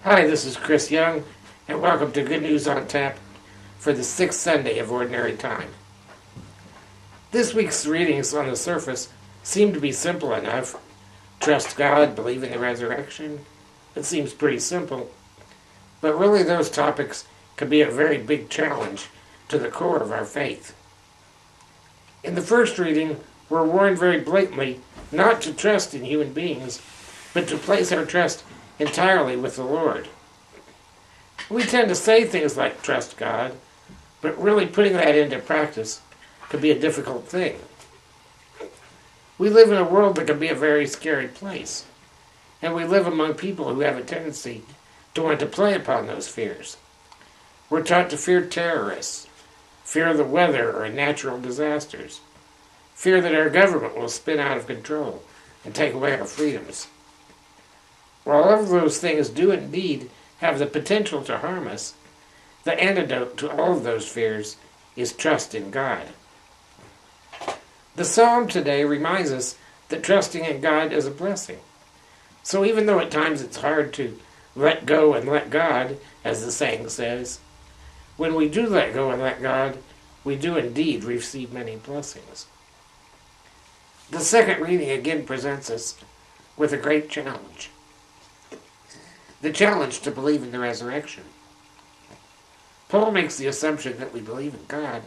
Hi, this is Chris Young, and welcome to Good News on Tap for the 6th Sunday of Ordinary Time. This week's readings on the surface seem to be simple enough. Trust God, believe in the resurrection. It seems pretty simple. But really those topics can be a very big challenge to the core of our faith. In the first reading, we're warned very blatantly not to trust in human beings, but to place our trust entirely with the Lord. We tend to say things like trust God, but really putting that into practice can be a difficult thing. We live in a world that can be a very scary place, and we live among people who have a tendency to want to play upon those fears. We're taught to fear terrorists, fear the weather or natural disasters, fear that our government will spin out of control and take away our freedoms. While all of those things do indeed have the potential to harm us, the antidote to all of those fears is trust in God. The psalm today reminds us that trusting in God is a blessing. So even though at times it's hard to let go and let God, as the saying says, when we do let go and let God, we do indeed receive many blessings. The second reading again presents us with a great challenge. The challenge to believe in the resurrection. Paul makes the assumption that we believe in God,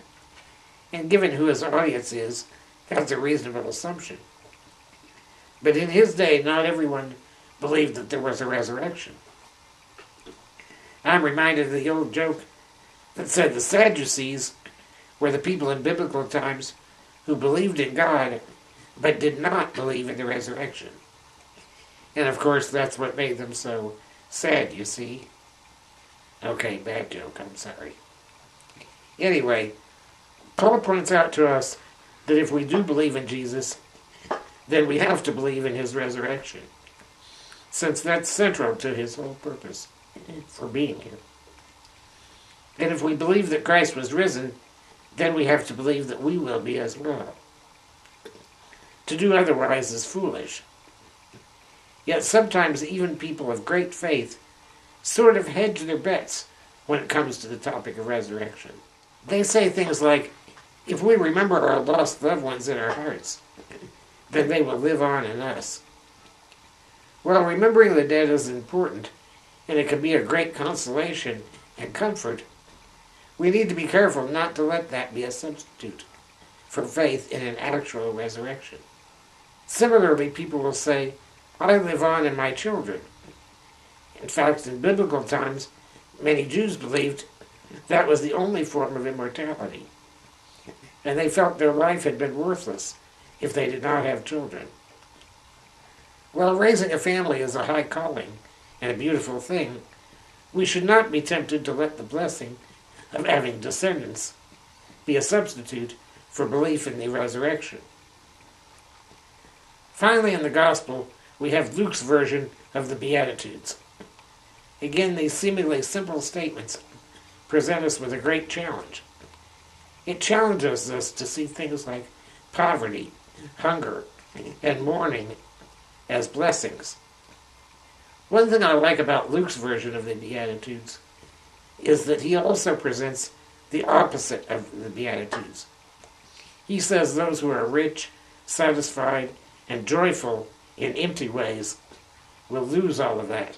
and given who his audience is, that's a reasonable assumption. But in his day, not everyone believed that there was a resurrection. I'm reminded of the old joke that said the Sadducees were the people in biblical times who believed in God, but did not believe in the resurrection. And of course, that's what made them so sad, you see. Okay, bad joke, I'm sorry. Anyway, Paul points out to us that if we do believe in Jesus, then we have to believe in his resurrection, since that's central to his whole purpose for being here. And if we believe that Christ was risen, then we have to believe that we will be as well. To do otherwise is foolish. Yet sometimes even people of great faith sort of hedge their bets when it comes to the topic of resurrection. They say things like, if we remember our lost loved ones in our hearts, then they will live on in us. Well, remembering the dead is important, and it can be a great consolation and comfort. We need to be careful not to let that be a substitute for faith in an actual resurrection. Similarly, people will say, I live on in my children. In fact, in biblical times, many Jews believed that was the only form of immortality, and they felt their life had been worthless if they did not have children. While raising a family is a high calling and a beautiful thing, we should not be tempted to let the blessing of having descendants be a substitute for belief in the resurrection. Finally, in the Gospel, we have Luke's version of the Beatitudes. Again, these seemingly simple statements present us with a great challenge. It challenges us to see things like poverty, hunger, and mourning as blessings. One thing I like about Luke's version of the Beatitudes is that he also presents the opposite of the Beatitudes. He says those who are rich, satisfied, and joyful in empty ways will lose all of that.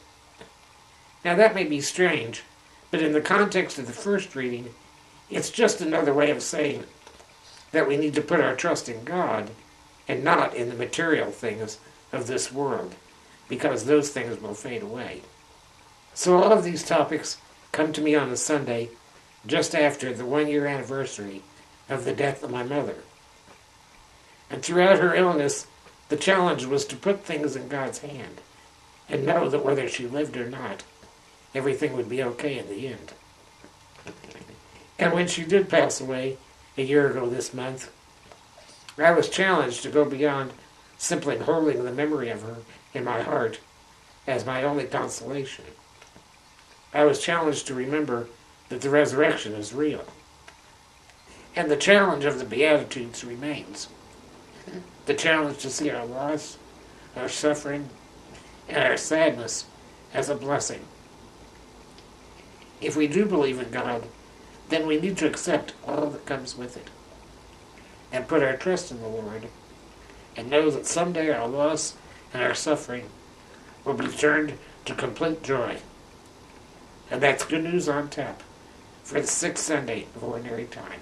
Now that may be strange, but in the context of the first reading, it's just another way of saying that we need to put our trust in God and not in the material things of this world, because those things will fade away. So all of these topics come to me on a Sunday just after the 1-year anniversary of the death of my mother. And throughout her illness, the challenge was to put things in God's hand and know that whether she lived or not, everything would be okay in the end. And when she did pass away a year ago this month, I was challenged to go beyond simply holding the memory of her in my heart as my only consolation. I was challenged to remember that the resurrection is real. And the challenge of the Beatitudes remains. The challenge to see our loss, our suffering, and our sadness as a blessing. If we do believe in God, then we need to accept all that comes with it and put our trust in the Lord and know that someday our loss and our suffering will be turned to complete joy. And that's Good News on Tap for the 6th Sunday of Ordinary Time.